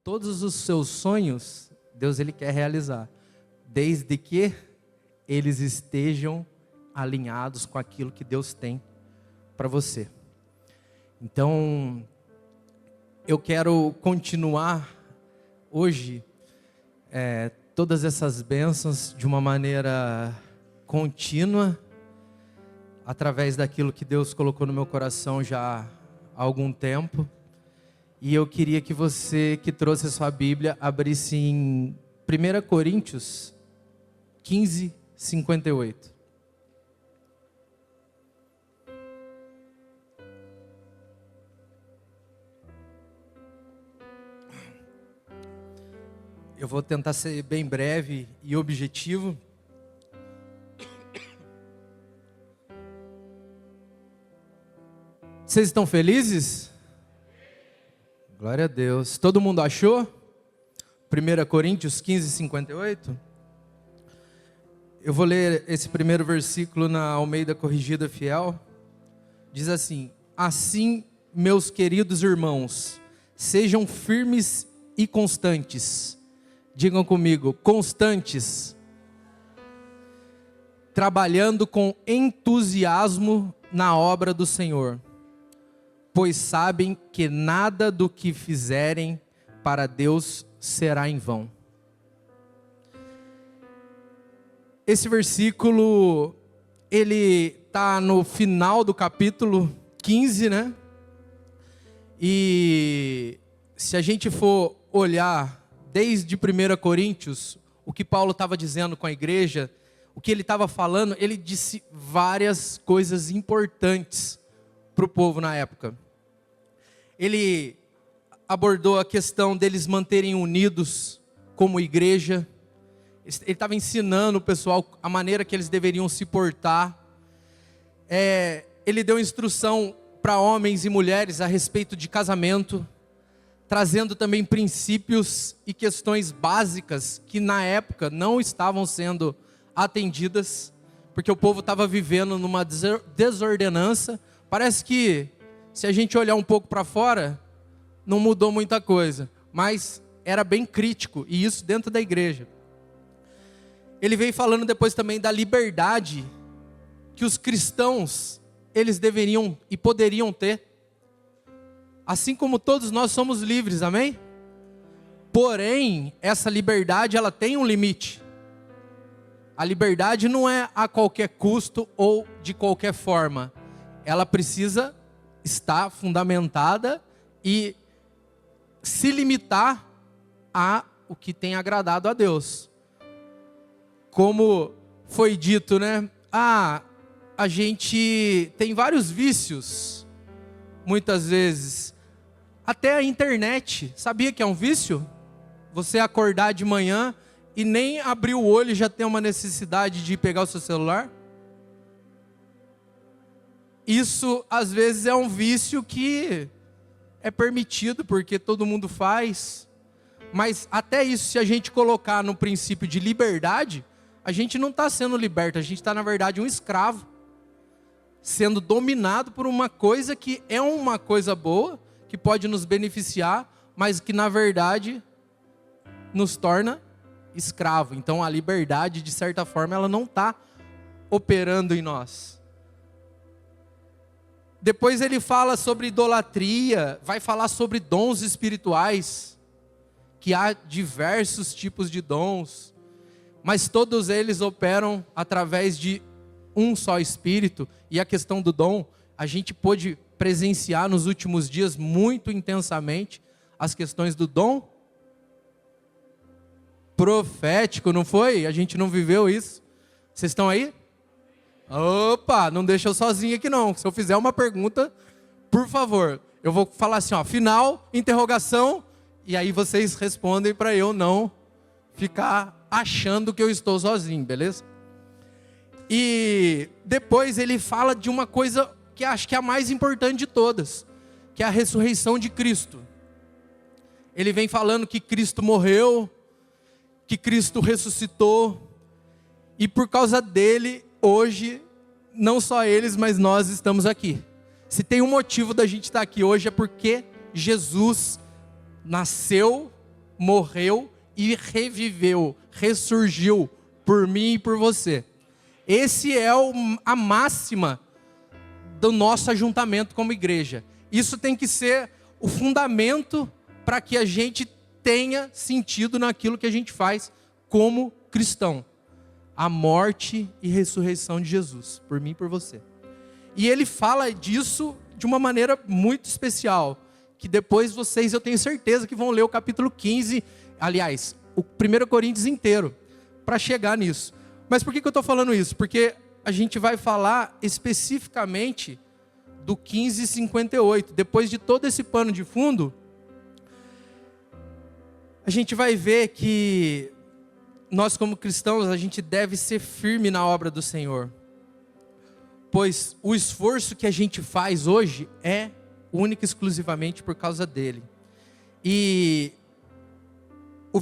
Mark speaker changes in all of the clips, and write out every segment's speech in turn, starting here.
Speaker 1: todos os seus sonhos, Deus ele quer realizar, desde que eles estejam alinhados com aquilo que Deus tem para você. Então, eu quero continuar hoje todas essas bênçãos de uma maneira contínua, através daquilo que Deus colocou no meu coração já há algum tempo. E eu queria que você que trouxe a sua Bíblia abrisse em 1 Coríntios 15, 58. Eu vou tentar ser bem breve e objetivo. Vocês estão felizes? Glória a Deus. Todo mundo achou? 1 Coríntios 15, 58? Eu vou ler esse primeiro versículo na Almeida Corrigida Fiel. Diz assim: assim, meus queridos irmãos, sejam firmes e constantes. Digam comigo, constantes. Trabalhando com entusiasmo na obra do Senhor, pois sabem que nada do que fizerem para Deus será em vão. Esse versículo, ele está no final do capítulo 15, né? E se a gente for olhar desde 1 Coríntios, o que Paulo estava dizendo com a igreja, o que ele estava falando, ele disse várias coisas importantes para o povo na época. Ele abordou a questão deles manterem unidos como igreja. Ele estava ensinando o pessoal a maneira que eles deveriam se portar. Ele deu instrução para homens e mulheres a respeito de casamento, trazendo também princípios e questões básicas que na época não estavam sendo atendidas, porque o povo estava vivendo numa desordenança. Parece que, se a gente olhar um pouco para fora, não mudou muita coisa, mas era bem crítico, e isso dentro da igreja. Ele veio falando depois também da liberdade que os cristãos, eles deveriam e poderiam ter, assim como todos nós somos livres, amém? Porém, essa liberdade, ela tem um limite. A liberdade não é a qualquer custo ou de qualquer forma. Ela precisa estar fundamentada e se limitar a o que tem agradado a Deus. Como foi dito, né? A gente tem vários vícios, muitas vezes. Até a internet, sabia que é um vício? Você acordar de manhã e nem abrir o olho e já tem uma necessidade de pegar o seu celular? Isso, às vezes, é um vício que é permitido, porque todo mundo faz. Mas até isso, se a gente colocar no princípio de liberdade, a gente não está sendo liberto, a gente está, na verdade, um escravo, sendo dominado por uma coisa que é uma coisa boa, que pode nos beneficiar, mas que, na verdade, nos torna escravo. Então, a liberdade, de certa forma, ela não está operando em nós. Depois ele fala sobre idolatria, vai falar sobre dons espirituais, que há diversos tipos de dons, mas todos eles operam através de um só Espírito. E a questão do dom, a gente pôde presenciar nos últimos dias muito intensamente as questões do dom profético, não foi? A gente não viveu isso. Vocês estão aí? Opa, não deixa eu sozinho aqui não. Se eu fizer uma pergunta, por favor, eu vou falar assim, ó, final, interrogação, e aí vocês respondem para eu não ficar achando que eu estou sozinho, beleza? E depois ele fala de uma coisa que acho que é a mais importante de todas, que é a ressurreição de Cristo. Ele vem falando que Cristo morreu, que Cristo ressuscitou, e por causa dele, hoje, não só eles, mas nós estamos aqui. Se tem um motivo da gente estar aqui hoje, é porque Jesus nasceu, morreu e reviveu, ressurgiu por mim e por você. Esse é a máxima do nosso ajuntamento como igreja. Isso tem que ser o fundamento para que a gente tenha sentido naquilo que a gente faz como cristão. A morte e ressurreição de Jesus, por mim e por você. E ele fala disso de uma maneira muito especial, que depois vocês, eu tenho certeza que vão ler o capítulo 15, aliás, o 1 Coríntios inteiro, para chegar nisso. Mas por que eu estou falando isso? Porque a gente vai falar especificamente do 15:58. Depois de todo esse pano de fundo, a gente vai ver que nós como cristãos, a gente deve ser firme na obra do Senhor. Pois o esforço que a gente faz hoje é única e exclusivamente por causa dele. E o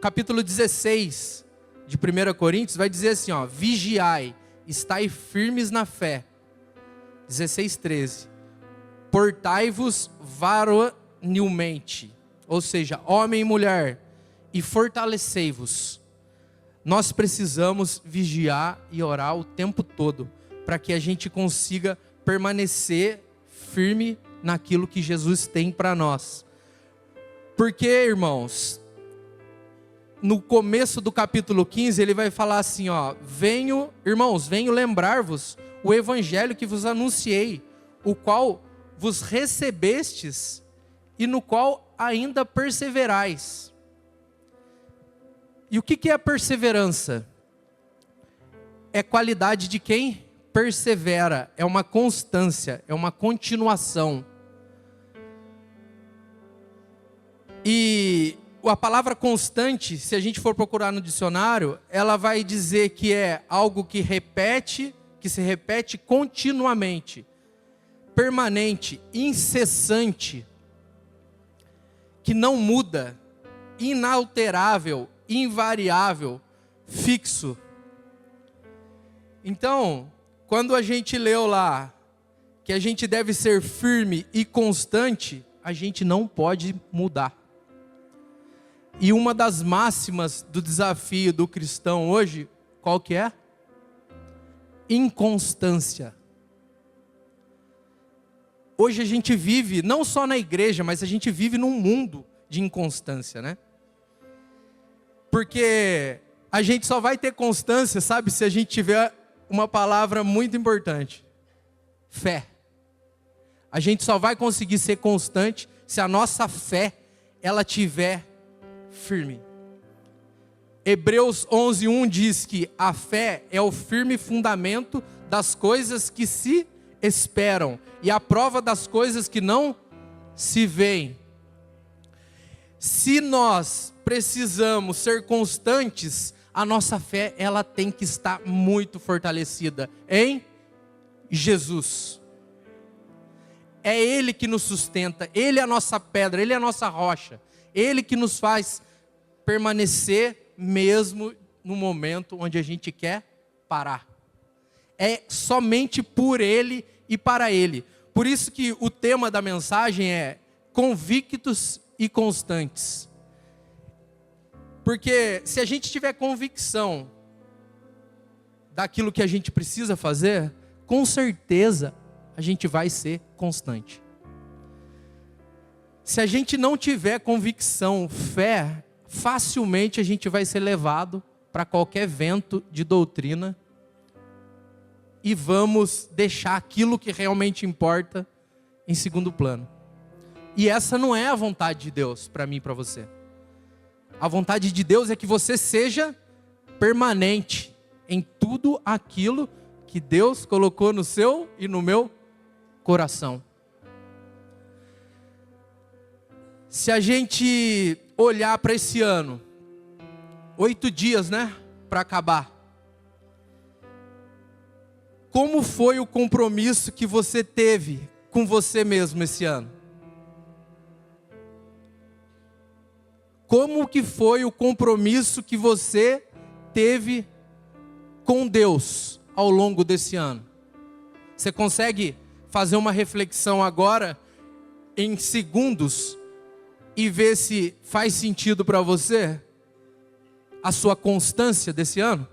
Speaker 1: capítulo 16 de 1 Coríntios vai dizer assim, ó: vigiai, estai firmes na fé. 16:13. Portai-vos varonilmente, ou seja, homem e mulher, e fortalecei-vos. Nós precisamos vigiar e orar o tempo todo, para que a gente consiga permanecer firme naquilo que Jesus tem para nós. Porque, irmãos, no começo do capítulo 15, ele vai falar assim, ó: venho lembrar-vos o evangelho que vos anunciei, o qual vos recebestes e no qual ainda perseverais. E o que é a perseverança? É qualidade de quem persevera, é uma constância, é uma continuação. E a palavra constante, se a gente for procurar no dicionário, ela vai dizer que é algo que se repete continuamente, permanente, incessante, que não muda, inalterável, invariável, fixo. Então, quando a gente leu lá que a gente deve ser firme e constante, a gente não pode mudar. E uma das máximas do desafio do cristão hoje, qual que é? Inconstância. Hoje a gente vive, não só na igreja, mas a gente vive num mundo de inconstância, né? Porque a gente só vai ter constância, sabe, se a gente tiver uma palavra muito importante: fé. A gente só vai conseguir ser constante se a nossa fé, ela tiver firme. Hebreus 11:1 diz que a fé é o firme fundamento das coisas que se esperam e a prova das coisas que não se veem. Se nós precisamos ser constantes, a nossa fé, ela tem que estar muito fortalecida em Jesus. É Ele que nos sustenta, Ele é a nossa pedra, Ele é a nossa rocha, Ele que nos faz permanecer mesmo no momento onde a gente quer parar. É somente por Ele e para Ele. Por isso que o tema da mensagem é convictos e constantes. Porque se a gente tiver convicção daquilo que a gente precisa fazer, com certeza a gente vai ser constante. Se a gente não tiver convicção, fé, facilmente a gente vai ser levado para qualquer vento de doutrina e vamos deixar aquilo que realmente importa em segundo plano. E essa não é a vontade de Deus para mim e para você. A vontade de Deus é que você seja permanente em tudo aquilo que Deus colocou no seu e no meu coração. Se a gente olhar para esse ano, 8 dias, né, para acabar. Como foi o compromisso que você teve com você mesmo esse ano? Como que foi o compromisso que você teve com Deus ao longo desse ano? Você consegue fazer uma reflexão agora, em segundos, e ver se faz sentido para você a sua constância desse ano?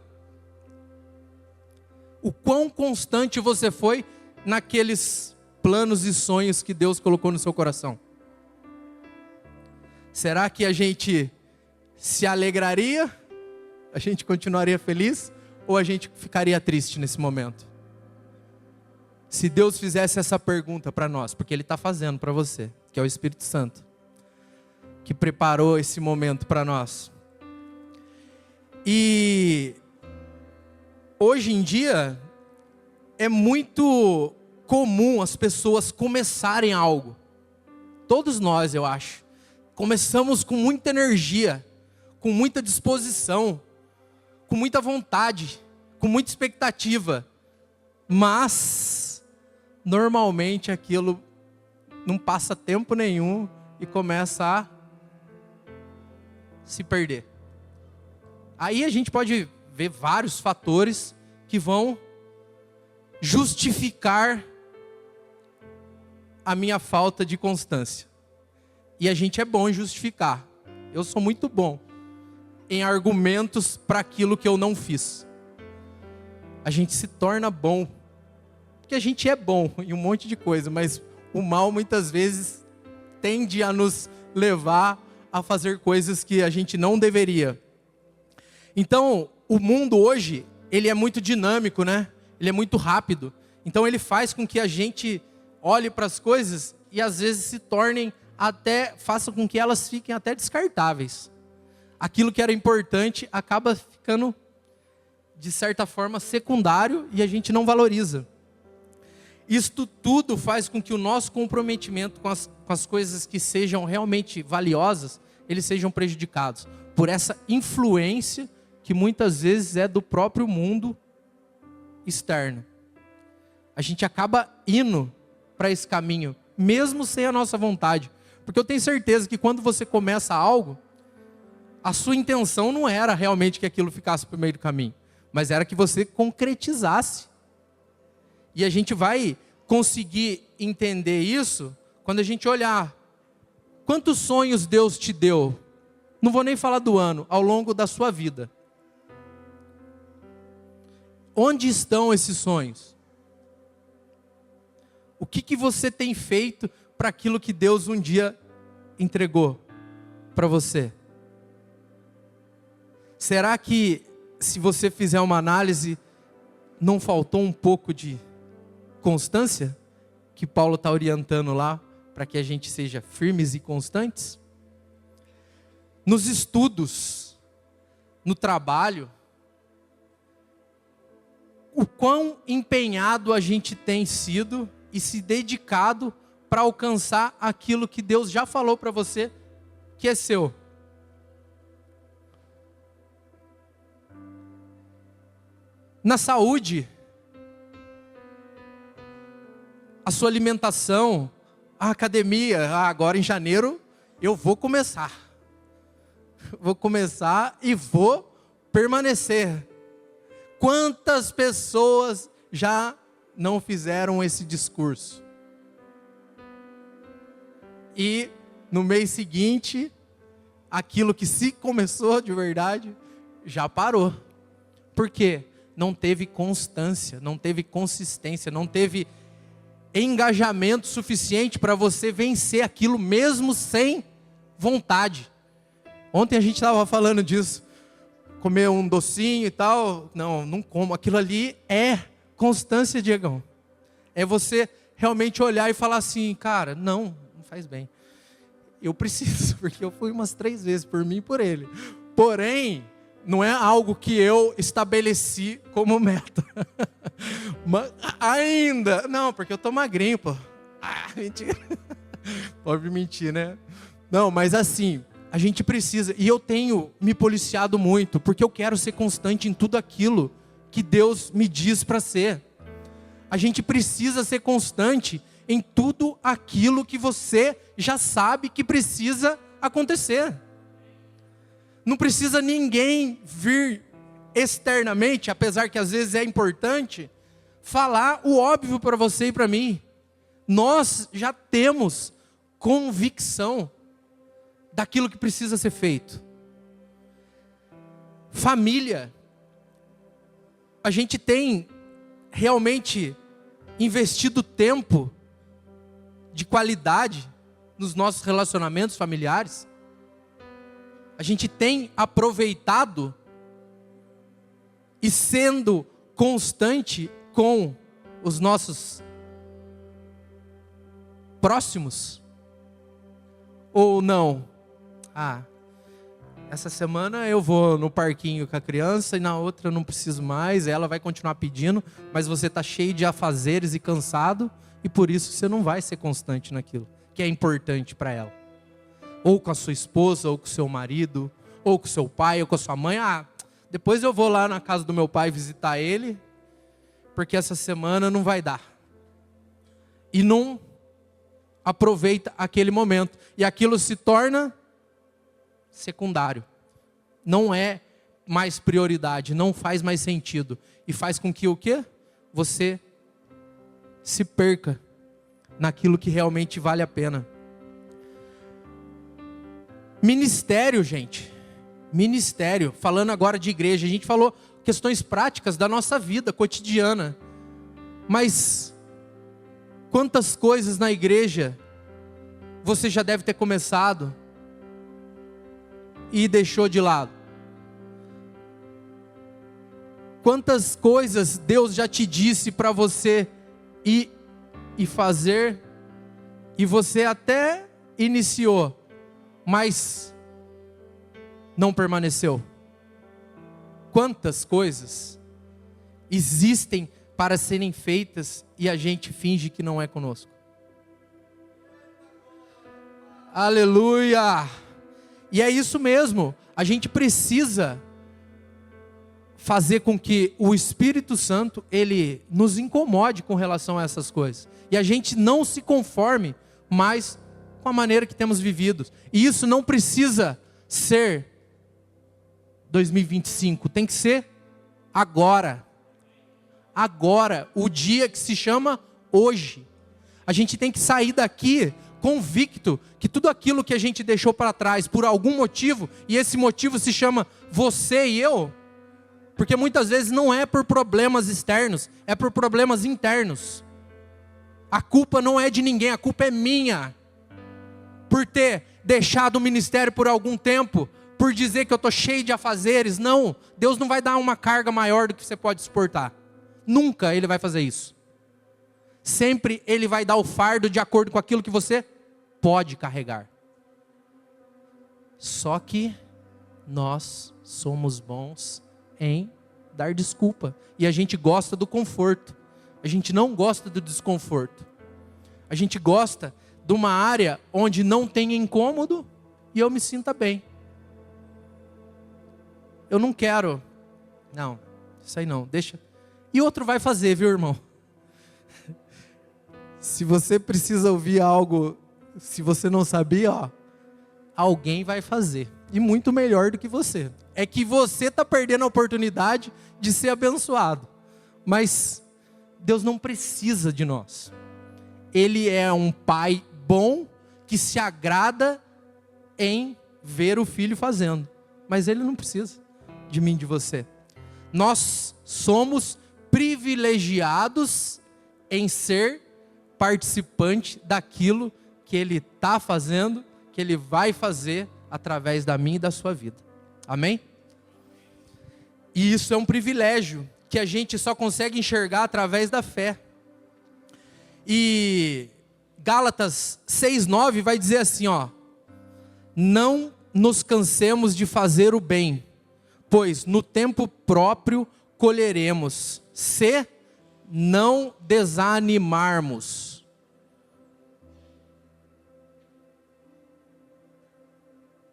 Speaker 1: O quão constante você foi naqueles planos e sonhos que Deus colocou no seu coração? Será que a gente se alegraria? A gente continuaria feliz? Ou a gente ficaria triste nesse momento? Se Deus fizesse essa pergunta para nós, porque Ele está fazendo para você, que é o Espírito Santo, que preparou esse momento para nós. E hoje em dia é muito comum as pessoas começarem algo. Todos nós, eu acho, começamos com muita energia, com muita disposição, com muita vontade, com muita expectativa, mas normalmente aquilo não passa tempo nenhum e começa a se perder. Aí a gente pode ver vários fatores que vão justificar a minha falta de constância. E a gente é bom em justificar. Eu sou muito bom em argumentos para aquilo que eu não fiz. A gente se torna bom, porque a gente é bom em um monte de coisa, mas o mal muitas vezes tende a nos levar a fazer coisas que a gente não deveria. Então, o mundo hoje, ele é muito dinâmico, né? Ele é muito rápido. Então, ele faz com que a gente olhe para as coisas e às vezes se tornem faça com que elas fiquem até descartáveis. Aquilo que era importante acaba ficando, de certa forma, secundário e a gente não valoriza. Isto tudo faz com que o nosso comprometimento com as coisas que sejam realmente valiosas, eles sejam prejudicados por essa influência que muitas vezes é do próprio mundo externo. A gente acaba indo para esse caminho, mesmo sem a nossa vontade. Porque eu tenho certeza que quando você começa algo, a sua intenção não era realmente que aquilo ficasse para o meio do caminho, mas era que você concretizasse. E a gente vai conseguir entender isso quando a gente olhar quantos sonhos Deus te deu. Não vou nem falar do ano, ao longo da sua vida. Onde estão esses sonhos? O que você tem feito para aquilo que Deus um dia entregou para você? Será que, se você fizer uma análise, não faltou um pouco de constância? Que Paulo está orientando lá, para que a gente seja firmes e constantes? Nos estudos, no trabalho, o quão empenhado a gente tem sido e se dedicado para alcançar aquilo que Deus já falou para você que é seu. Na saúde, a sua alimentação, a academia, agora em janeiro eu vou começar. Vou começar e vou permanecer. Quantas pessoas já não fizeram esse discurso? E no mês seguinte, aquilo que se começou de verdade, já parou. Por quê? Não teve constância, não teve consistência, não teve engajamento suficiente para você vencer aquilo mesmo sem vontade. Ontem a gente estava falando disso. Comer um docinho e tal, não como. Aquilo ali é constância, Diegão. É você realmente olhar e falar assim, cara, não faz bem. Eu preciso, porque eu fui umas 3 vezes por mim e por ele. Porém, não é algo que eu estabeleci como meta. Mas ainda, não, porque eu tô magrinho, pô. Mentira. Pode mentir, né? Não, mas assim, a gente precisa, e eu tenho me policiado muito, porque eu quero ser constante em tudo aquilo que Deus me diz para ser. A gente precisa ser constante em tudo aquilo que você já sabe que precisa acontecer. Não precisa ninguém vir externamente, apesar que às vezes é importante, falar o óbvio para você e para mim. Nós já temos convicção daquilo que precisa ser feito. Família, a gente tem realmente investido tempo de qualidade nos nossos relacionamentos familiares? A gente tem aproveitado e sendo constante com os nossos próximos? Ou não? Essa semana eu vou no parquinho com a criança e na outra eu não preciso mais, ela vai continuar pedindo, mas você está cheio de afazeres e cansado e por isso você não vai ser constante naquilo que é importante para ela. Ou com a sua esposa, ou com o seu marido, ou com o seu pai, ou com a sua mãe. Depois eu vou lá na casa do meu pai visitar ele, porque essa semana não vai dar. E não aproveita aquele momento. E aquilo se torna secundário. Não é mais prioridade, não faz mais sentido. E faz com que o quê? Você se perca naquilo que realmente vale a pena. Ministério, gente. Ministério. Falando agora de igreja, a gente falou questões práticas da nossa vida cotidiana. Mas quantas coisas na igreja você já deve ter começado e deixou de lado? Quantas coisas Deus já te disse para você ir e fazer, e você até iniciou, mas não permaneceu? Quantas coisas existem para serem feitas e a gente finge que não é conosco? Aleluia! E é isso mesmo, a gente precisa fazer com que o Espírito Santo, ele nos incomode com relação a essas coisas. E a gente não se conforme mais com a maneira que temos vivido. E isso não precisa ser 2025, tem que ser agora. Agora, o dia que se chama hoje. A gente tem que sair daqui convicto que tudo aquilo que a gente deixou para trás por algum motivo, e esse motivo se chama você e eu, porque muitas vezes não é por problemas externos, é por problemas internos. A culpa não é de ninguém, a culpa é minha, por ter deixado o ministério por algum tempo, por dizer que eu estou cheio de afazeres. Não, Deus não vai dar uma carga maior do que você pode suportar. Nunca Ele vai fazer isso. Sempre Ele vai dar o fardo de acordo com aquilo que você pode carregar. Só que nós somos bons em dar desculpa. E a gente gosta do conforto. A gente não gosta do desconforto. A gente gosta de uma área onde não tem incômodo e eu me sinta bem. Eu não quero. Não, isso aí não, deixa. E outro vai fazer, viu, irmão? Se você precisa ouvir algo, se você não sabia, alguém vai fazer. E muito melhor do que você. É que você está perdendo a oportunidade de ser abençoado. Mas Deus não precisa de nós. Ele é um pai bom que se agrada em ver o filho fazendo. Mas Ele não precisa de mim, de você. Nós somos privilegiados em ser participante daquilo que Ele está fazendo, que Ele vai fazer através da minha e da sua vida. Amém? E isso é um privilégio que a gente só consegue enxergar através da fé. E Gálatas 6:9 vai dizer assim, não nos cansemos de fazer o bem, pois no tempo próprio colheremos, se não desanimarmos.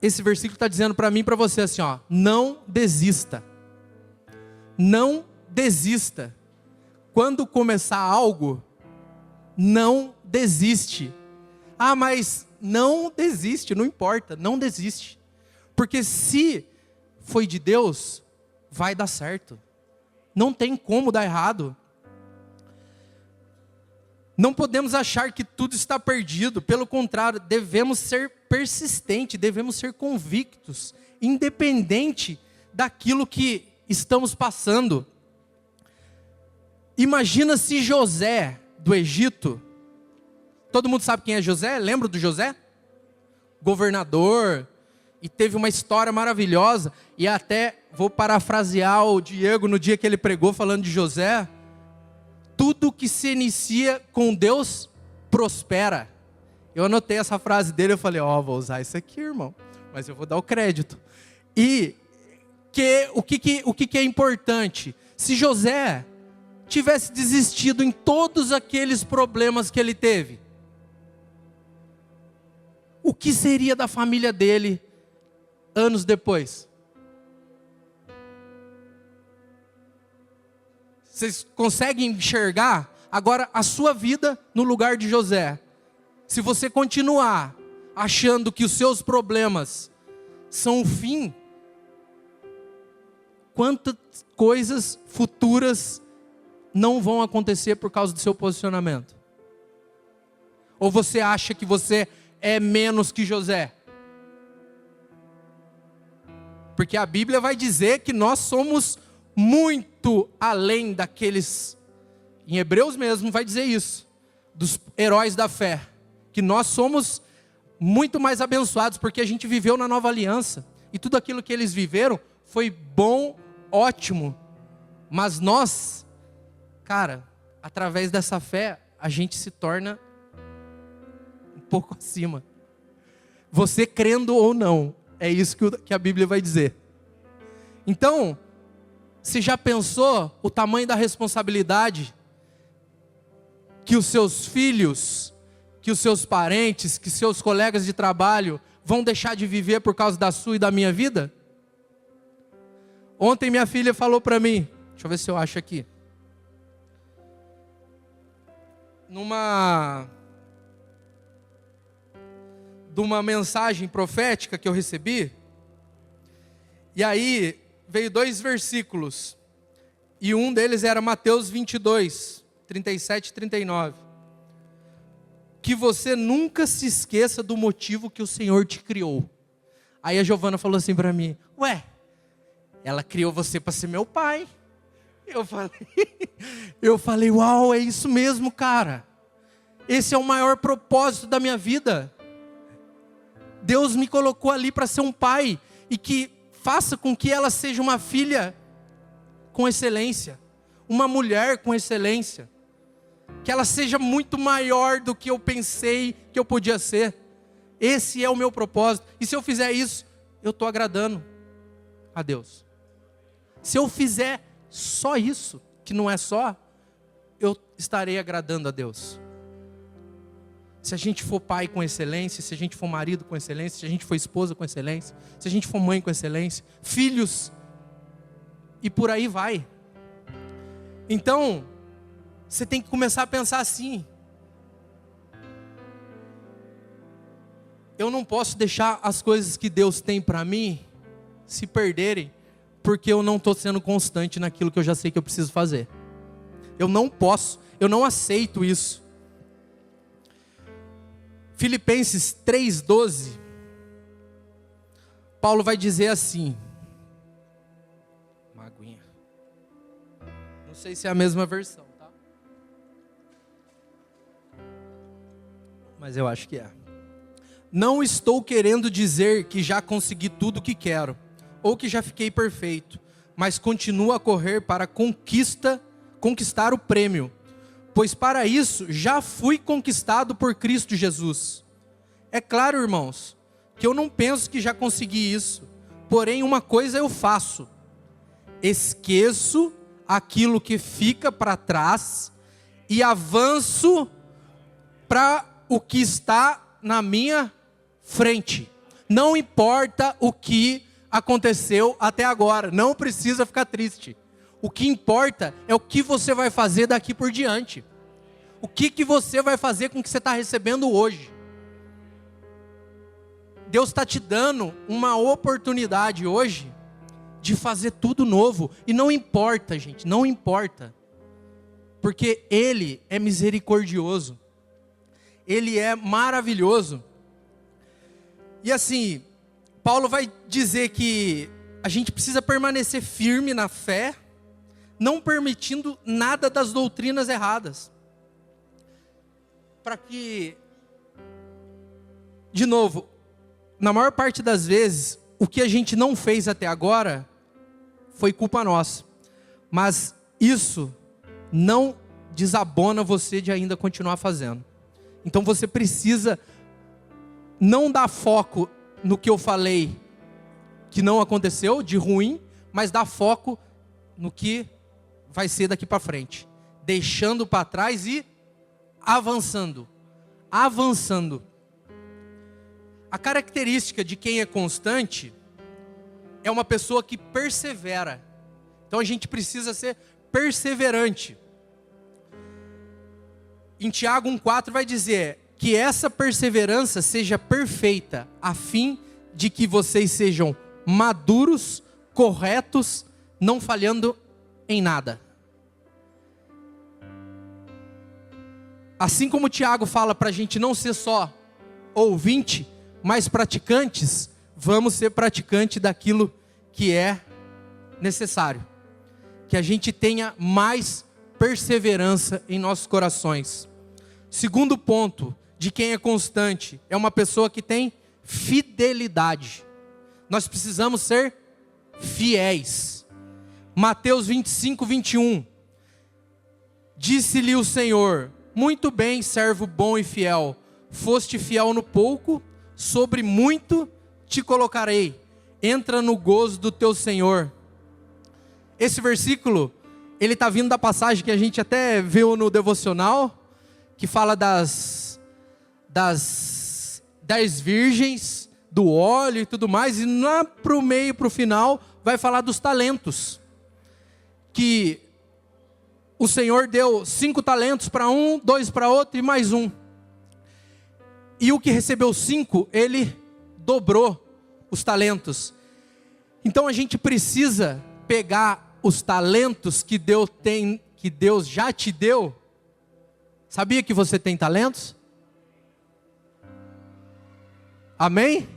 Speaker 1: Esse versículo está dizendo para mim e para você assim, não desista. Não desista. Quando começar algo, não desiste. Mas não desiste, não importa, não desiste. Porque se foi de Deus, vai dar certo. Não tem como dar errado. Não podemos achar que tudo está perdido. Pelo contrário, devemos ser persistentes, devemos ser convictos, independente daquilo que estamos passando. Imagina se José do Egito, todo mundo sabe quem é José? Lembra do José? Governador, e teve uma história maravilhosa, e até vou parafrasear o Diego no dia que ele pregou falando de José: tudo que se inicia com Deus prospera. Eu anotei essa frase dele, eu falei, vou usar isso aqui, irmão, mas eu vou dar o crédito. E o que é importante? Se José tivesse desistido em todos aqueles problemas que ele teve, o que seria da família dele anos depois? Vocês conseguem enxergar agora a sua vida no lugar de José? Se você continuar achando que os seus problemas são o fim, quantas coisas futuras não vão acontecer por causa do seu posicionamento? Ou você acha que você é menos que José? Porque a Bíblia vai dizer que nós somos muito além daqueles, em Hebreus mesmo vai dizer isso, dos heróis da fé, que nós somos muito mais abençoados, porque a gente viveu na nova aliança, e tudo aquilo que eles viveram foi bom, ótimo, mas nós, cara, através dessa fé, a gente se torna um pouco acima. Você crendo ou não, é isso que a Bíblia vai dizer. Então, você já pensou o tamanho da responsabilidade que os seus filhos, que os seus parentes, que seus colegas de trabalho vão deixar de viver por causa da sua e da minha vida? Ontem minha filha falou para mim, deixa eu ver se eu acho aqui, de uma mensagem profética que eu recebi, e aí veio 2 versículos, e um deles era Mateus 22, 37 e 39. Que você nunca se esqueça do motivo que o Senhor te criou. Aí a Giovana falou assim para mim, ela criou você para ser meu pai. Eu falei, uau, é isso mesmo, cara. Esse é o maior propósito da minha vida. Deus me colocou ali para ser um pai, e que faça com que ela seja uma filha com excelência, uma mulher com excelência, que ela seja muito maior do que eu pensei que eu podia ser. Esse é o meu propósito, e se eu fizer isso, eu estou agradando a Deus. Se eu fizer só isso, que não é só, eu estarei agradando a Deus. Se a gente for pai com excelência, se a gente for marido com excelência, se a gente for esposa com excelência, se a gente for mãe com excelência, filhos, e por aí vai. Então, você tem que começar a pensar assim: eu não posso deixar as coisas que Deus tem para mim se perderem, porque eu não estou sendo constante naquilo que eu já sei que eu preciso fazer. Eu não posso, eu não aceito isso. Filipenses 3,12, Paulo vai dizer assim, uma aguinha, não sei se é a mesma versão, tá? Mas eu acho que é. Não estou querendo dizer que já consegui tudo o que quero, ou que já fiquei perfeito, mas continuo a correr para conquistar o prêmio, pois para isso já fui conquistado por Cristo Jesus. É claro, irmãos, que eu não penso que já consegui isso, porém uma coisa eu faço: esqueço aquilo que fica para trás e avanço para o que está na minha frente. Não importa o que aconteceu até agora, não precisa ficar triste. O que importa é o que você vai fazer daqui por diante. O que você vai fazer com o que você está recebendo hoje. Deus está te dando uma oportunidade hoje de fazer tudo novo. E não importa, gente, não importa porque Ele é misericordioso, Ele é maravilhoso. E assim, Paulo vai dizer que a gente precisa permanecer firme na fé, não permitindo nada das doutrinas erradas. Para que, de novo, na maior parte das vezes, o que a gente não fez até agora foi culpa nossa. Mas isso não desabona você de ainda continuar fazendo. Então você precisa não dar foco no que eu falei que não aconteceu, de ruim, mas dar foco no que vai ser daqui para frente. Deixando para trás e avançando. Avançando. A característica de quem é constante é uma pessoa que persevera. Então a gente precisa ser perseverante. Em Tiago 1,4 vai dizer que essa perseverança seja perfeita, a fim de que vocês sejam maduros, corretos, não falhando em nada. Assim como Tiago fala para a gente não ser só ouvinte, mas praticantes, vamos ser praticantes daquilo que é necessário. Que a gente tenha mais perseverança em nossos corações. Segundo ponto, de quem é constante, é uma pessoa que tem fidelidade. Nós precisamos ser fiéis. Mateus 25, 21. Disse-lhe o Senhor: muito bem, servo bom e fiel. Foste fiel no pouco, sobre muito te colocarei. Entra no gozo do teu Senhor. Esse versículo, ele está vindo da passagem que a gente até viu no devocional, que fala das 10 virgens, do óleo e tudo mais, e lá para o meio, para o final, vai falar dos talentos. Que o Senhor deu 5 talentos para um, 2 para outro e mais um. E o que recebeu 5, ele dobrou os talentos. Então a gente precisa pegar os talentos que Deus já te deu. Sabia que você tem talentos? Amém?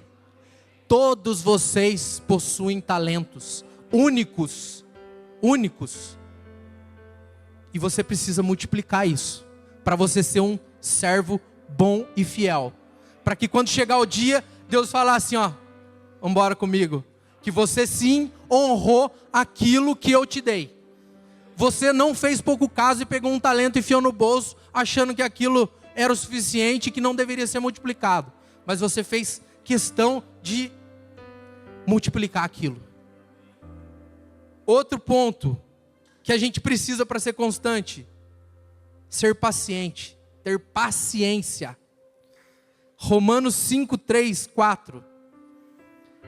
Speaker 1: Todos vocês possuem talentos únicos. Únicos. E você precisa multiplicar isso, para você ser um servo bom e fiel. Para que quando chegar o dia, Deus falar assim, ó, vambora comigo. Que você sim honrou aquilo que eu te dei. Você não fez pouco caso e pegou um talento e enfiou no bolso, achando que aquilo era o suficiente e que não deveria ser multiplicado. Mas você fez questão de multiplicar aquilo. Outro ponto que a gente precisa para ser constante: ser paciente, ter paciência. Romanos 5, 3, 4.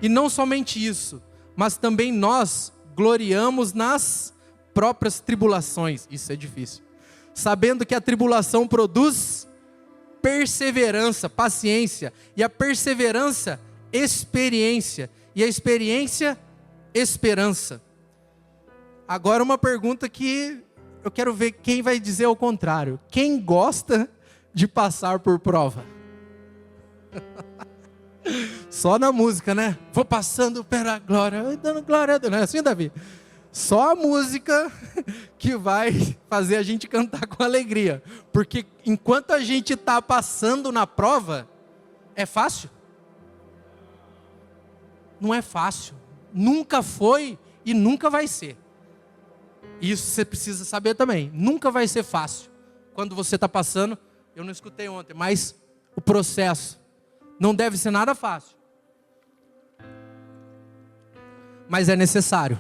Speaker 1: E não somente isso, mas também nós gloriamos nas próprias tribulações. Isso é difícil. Sabendo que a tribulação produz perseverança, paciência, e a perseverança, experiência, e a experiência, esperança. Agora uma pergunta que eu quero ver quem vai dizer ao contrário. Quem gosta de passar por prova? Só na música, né? Vou passando pela glória, dando glória a Deus. Não é assim, Davi? Só a música que vai fazer a gente cantar com alegria. Porque enquanto a gente está passando na prova, é fácil? Não é fácil. Nunca foi e nunca vai ser. Isso você precisa saber também. Nunca vai ser fácil. Quando você está passando, eu não escutei ontem, mas o processo não deve ser nada fácil. Mas é necessário.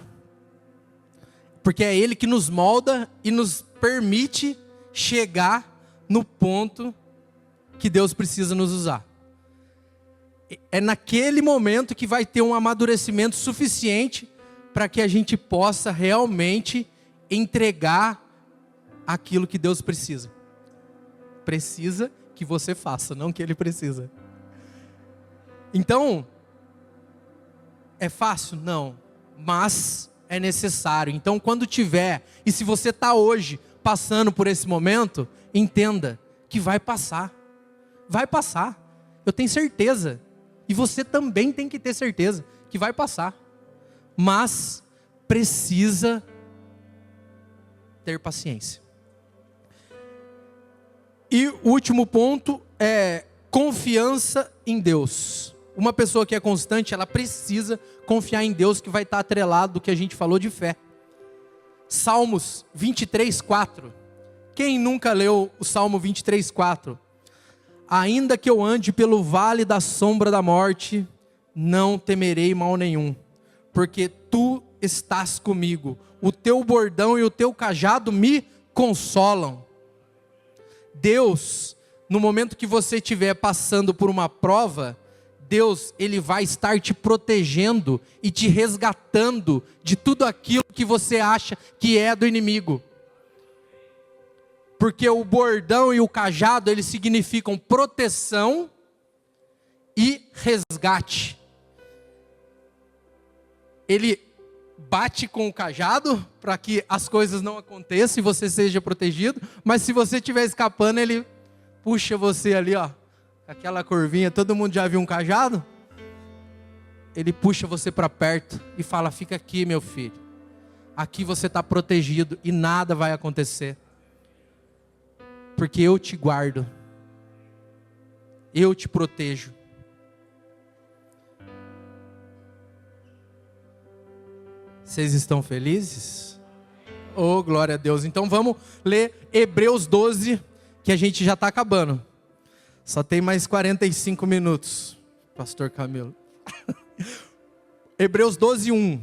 Speaker 1: Porque é Ele que nos molda e nos permite chegar no ponto que Deus precisa nos usar. É naquele momento que vai ter um amadurecimento suficiente para que a gente possa realmente entregar aquilo que Deus precisa. Precisa que você faça, não que Ele precisa. Então, é fácil? Não. Mas é necessário. Então, quando tiver, e se você está hoje passando por esse momento, entenda que vai passar. Vai passar. Eu tenho certeza. E você também tem que ter certeza que vai passar. Mas precisa ter paciência. E o último ponto é confiança em Deus. Uma pessoa que é constante, ela precisa confiar em Deus, que vai estar atrelado do que a gente falou de fé. Salmos 23:4. Quem nunca leu o Salmo 23:4? Ainda que eu ande pelo vale da sombra da morte, não temerei mal nenhum, porque tu estás comigo. O teu bordão e o teu cajado me consolam. Deus, no momento que você estiver passando por uma prova, Deus, Ele vai estar te protegendo e te resgatando de tudo aquilo que você acha que é do inimigo. Porque o bordão e o cajado, eles significam proteção e resgate. Ele bate com o cajado para que as coisas não aconteçam e você seja protegido, mas se você estiver escapando, ele puxa você ali, ó, aquela curvinha. Todo mundo já viu um cajado? Ele puxa você para perto e fala: fica aqui, meu filho, aqui você está protegido e nada vai acontecer, porque eu te guardo, eu te protejo. Vocês estão felizes? Oh, glória a Deus. Então vamos ler Hebreus 12, que a gente já está acabando. Só tem mais 45 minutos, pastor Camilo. Hebreus 12:1.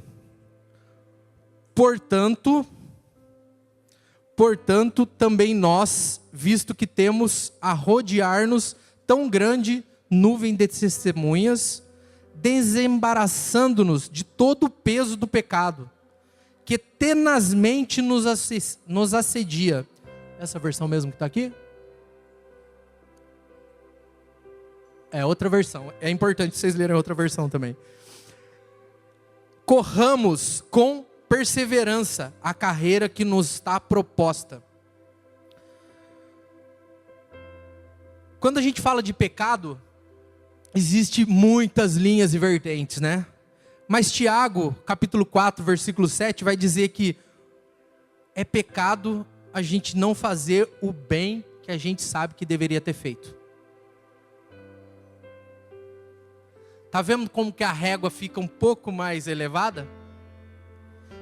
Speaker 1: Portanto, também nós, visto que temos a rodear-nos tão grande nuvem de testemunhas, desembaraçando-nos de todo o peso do pecado, que tenazmente nos assedia. Essa versão mesmo que está aqui? É outra versão. É importante vocês lerem outra versão também. Corramos com perseverança a carreira que nos está proposta. Quando a gente fala de pecado, existe muitas linhas e vertentes, né? Mas Tiago, capítulo 4, versículo 7, vai dizer que é pecado a gente não fazer o bem que a gente sabe que deveria ter feito. Tá vendo como que a régua fica um pouco mais elevada?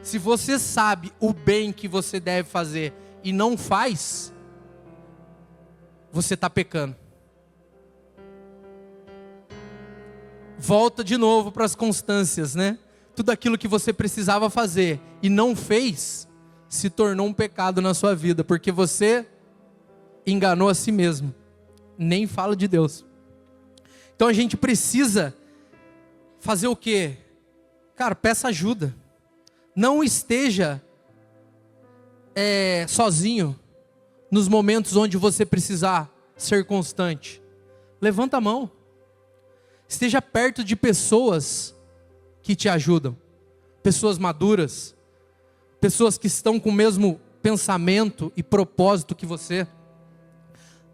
Speaker 1: Se você sabe o bem que você deve fazer e não faz, você está pecando. Volta de novo para as constâncias, né? Tudo aquilo que você precisava fazer e não fez, se tornou um pecado na sua vida, porque você enganou a si mesmo. Nem fala de Deus. Então a gente precisa fazer o quê? Cara, peça ajuda. Não esteja sozinho nos momentos onde você precisar ser constante. Levanta a mão. Esteja perto de pessoas que te ajudam. Pessoas maduras. Pessoas que estão com o mesmo pensamento e propósito que você.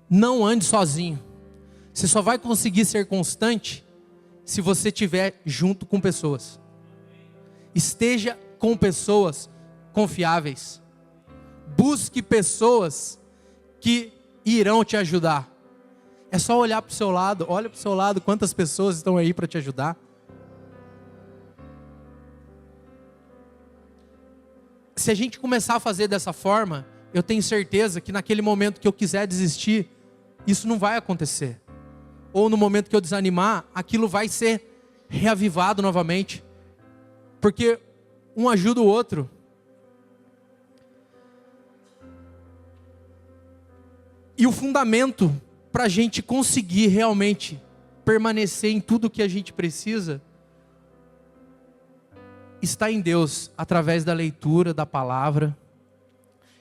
Speaker 1: Não ande sozinho. Você só vai conseguir ser constante se você estiver junto com pessoas. Esteja com pessoas confiáveis. Busque pessoas que irão te ajudar. É só olhar para o seu lado. Olha para o seu lado, quantas pessoas estão aí para te ajudar. Se a gente começar a fazer dessa forma, eu tenho certeza que naquele momento que eu quiser desistir, isso não vai acontecer. Ou no momento que eu desanimar, aquilo vai ser reavivado novamente. Porque um ajuda o outro. E o fundamento para a gente conseguir realmente permanecer em tudo que a gente precisa está em Deus, através da leitura da palavra.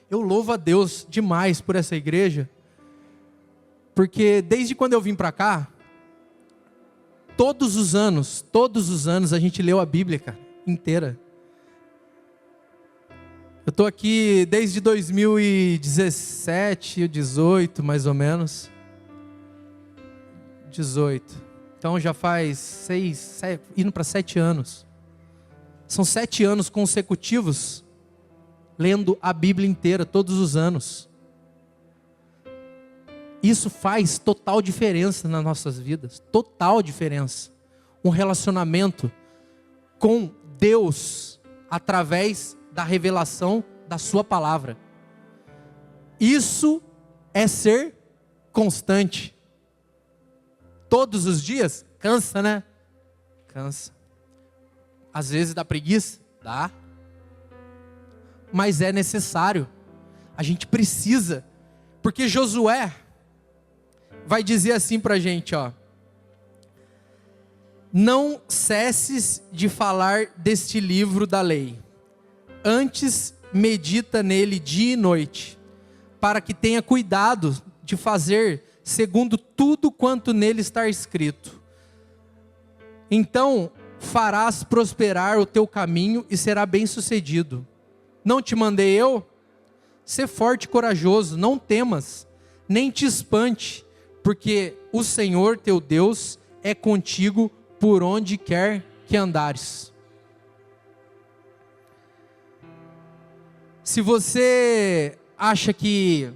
Speaker 1: Eu louvo a Deus demais por essa igreja, porque desde quando eu vim para cá, todos os anos a gente leu a Bíblia, cara, inteira. Eu estou aqui desde 2017, 18 mais ou menos. 18. Então já faz 6, 7, indo para 7 anos. São 7 anos consecutivos lendo a Bíblia inteira, todos os anos. Isso faz total diferença nas nossas vidas. Total diferença. Um relacionamento com Deus através da revelação da sua palavra. Isso é ser constante. Todos os dias, cansa, né? Cansa. Às vezes dá preguiça? Dá. Mas é necessário. A gente precisa. Porque Josué vai dizer assim pra gente, ó: não cesses de falar deste livro da lei. Antes medita nele dia e noite, para que tenha cuidado de fazer segundo tudo quanto nele está escrito. Então farás prosperar o teu caminho e será bem-sucedido. Não te mandei eu? Sê forte e corajoso, não temas, nem te espante, porque o Senhor teu Deus é contigo por onde quer que andares. Se você acha que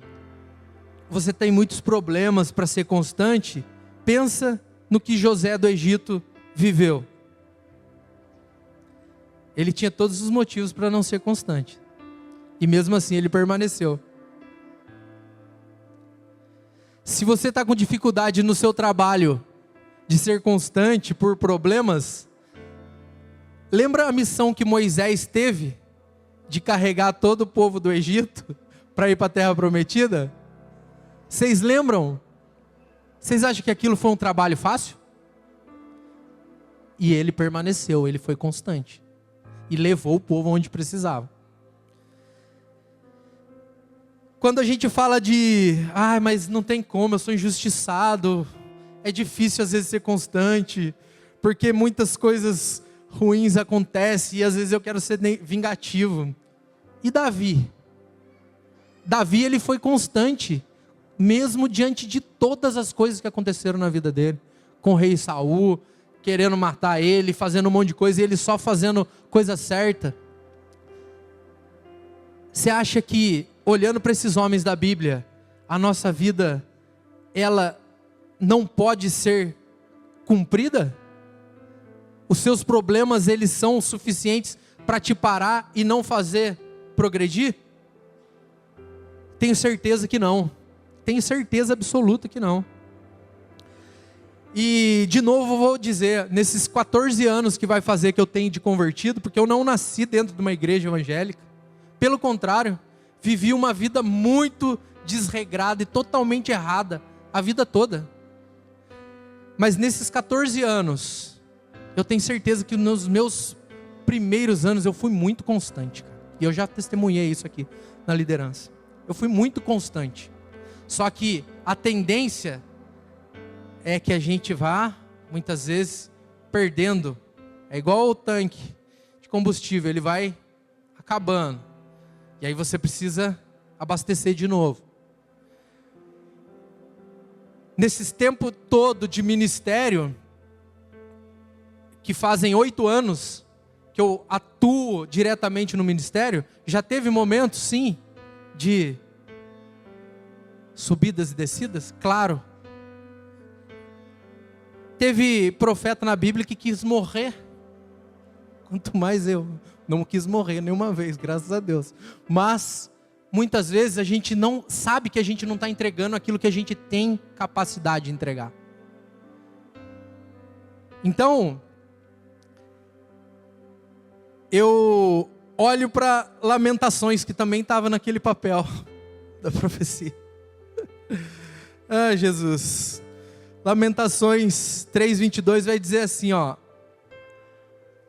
Speaker 1: você tem muitos problemas para ser constante, pensa no que José do Egito viveu. Ele tinha todos os motivos para não ser constante. E mesmo assim ele permaneceu. Se você está com dificuldade no seu trabalho de ser constante por problemas, lembra a missão que Moisés teve de carregar todo o povo do Egito para ir para a terra prometida? Vocês lembram? Vocês acham que aquilo foi um trabalho fácil? E ele permaneceu, ele foi constante. E levou o povo onde precisava. Quando a gente fala de, mas não tem como, eu sou injustiçado, é difícil às vezes ser constante, porque muitas coisas ruins acontecem e às vezes eu quero ser vingativo. E Davi? Davi, ele foi constante, mesmo diante de todas as coisas que aconteceram na vida dele. Com o rei Saul, querendo matar ele, fazendo um monte de coisa, e ele só fazendo coisa certa. Você acha que, olhando para esses homens da Bíblia, a nossa vida, ela não pode ser cumprida? Os seus problemas, eles são suficientes para te parar e não fazer progredir? Tenho certeza que não. Tenho certeza absoluta que não. E de novo eu vou dizer, nesses 14 anos que vai fazer que eu tenho de convertido, porque eu não nasci dentro de uma igreja evangélica. Pelo contrário, vivi uma vida muito desregrada e totalmente errada a vida toda. Mas nesses 14 anos, eu tenho certeza que nos meus primeiros anos eu fui muito constante, cara. E eu já testemunhei isso aqui na liderança. Eu fui muito constante. Só que a tendência é que a gente vá, muitas vezes, perdendo. É igual o tanque de combustível, ele vai acabando. E aí você precisa abastecer de novo. Nesses tempo todo de ministério, que fazem 8 anos que eu atuo diretamente no ministério, já teve momentos, sim, de subidas e descidas, claro. Teve profeta na Bíblia que quis morrer. Quanto mais eu não quis morrer nenhuma vez, graças a Deus. Mas muitas vezes a gente não sabe que a gente não está entregando aquilo que a gente tem capacidade de entregar. Então, eu olho para Lamentações, que também estava naquele papel da profecia. Jesus. Lamentações 3:22 vai dizer assim, ó: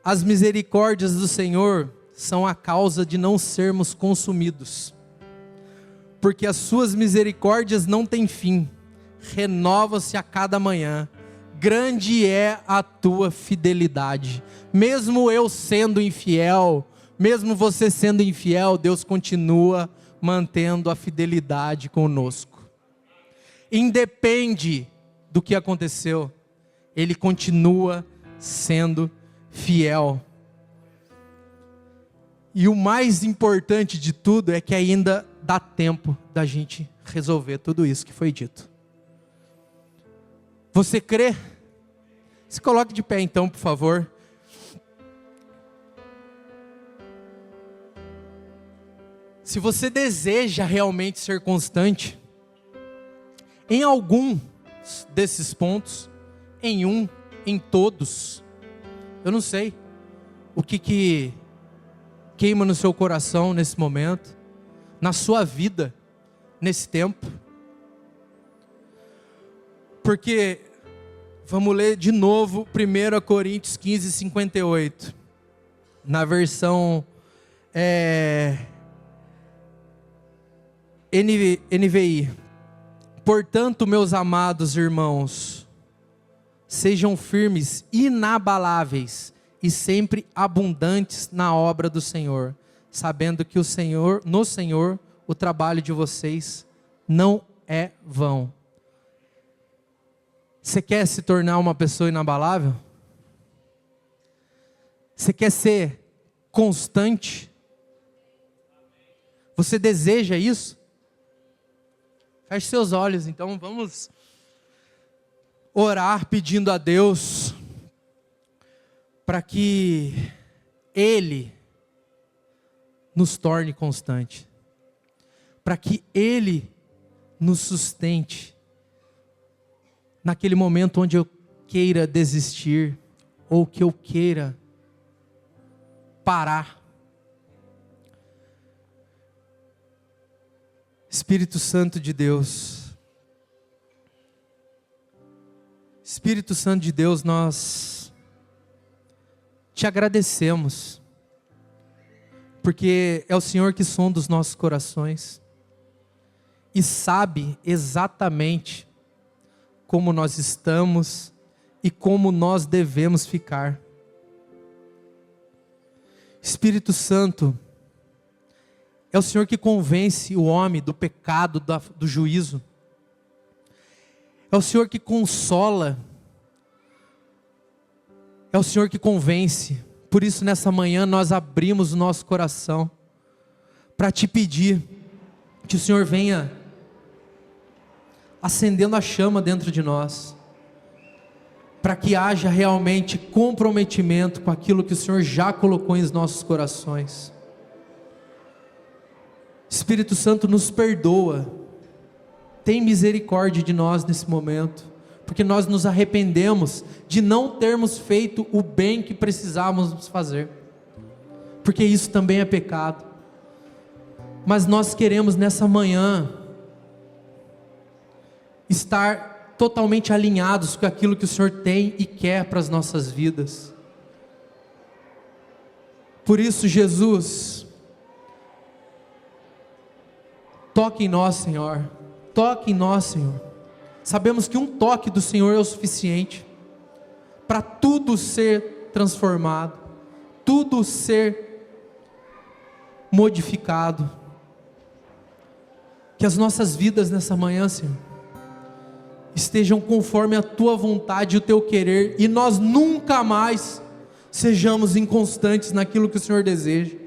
Speaker 1: as misericórdias do Senhor são a causa de não sermos consumidos, porque as suas misericórdias não têm fim, renova-se a cada manhã, grande é a tua fidelidade. Mesmo eu sendo infiel, Mesmo você sendo infiel, Deus continua mantendo a fidelidade conosco. Independe do que aconteceu, Ele continua sendo fiel. E o mais importante de tudo é que ainda dá tempo da gente resolver tudo isso que foi dito. Você crê? Se coloque de pé então, por favor. Se você deseja realmente ser constante, em algum desses pontos, em todos, eu não sei o que queima no seu coração nesse momento, na sua vida, nesse tempo. Porque, vamos ler de novo 1 Coríntios 15, 58, na versão NVI. Portanto, meus amados irmãos, sejam firmes, inabaláveis e sempre abundantes na obra do Senhor, sabendo que no Senhor o trabalho de vocês não é vão. Você quer se tornar uma pessoa inabalável? Você quer ser constante? Você deseja isso? Feche seus olhos, então vamos orar pedindo a Deus para que Ele nos torne constante, para que Ele nos sustente naquele momento onde eu queira desistir, ou que eu queira parar. Espírito Santo de Deus, Espírito Santo de Deus, nós te agradecemos, porque é o Senhor que sonda os nossos corações, e sabe exatamente como nós estamos, e como nós devemos ficar. Espírito Santo, é o Senhor que convence o homem do pecado, do juízo. É o Senhor que consola. É o Senhor que convence. Por isso nessa manhã nós abrimos o nosso coração para te pedir que o Senhor venha acendendo a chama dentro de nós, para que haja realmente comprometimento com aquilo que o Senhor já colocou em nossos corações. Espírito Santo, nos perdoa, tem misericórdia de nós nesse momento, porque nós nos arrependemos de não termos feito o bem que precisávamos fazer, porque isso também é pecado. Mas nós queremos nessa manhã estar totalmente alinhados com aquilo que o Senhor tem e quer para as nossas vidas. Por isso, Jesus, toque em nós, Senhor. Toque em nós, Senhor. Sabemos que um toque do Senhor é o suficiente para tudo ser transformado, tudo ser modificado. Que as nossas vidas nessa manhã, Senhor, estejam conforme a Tua vontade e o Teu querer, e nós nunca mais sejamos inconstantes naquilo que o Senhor deseja.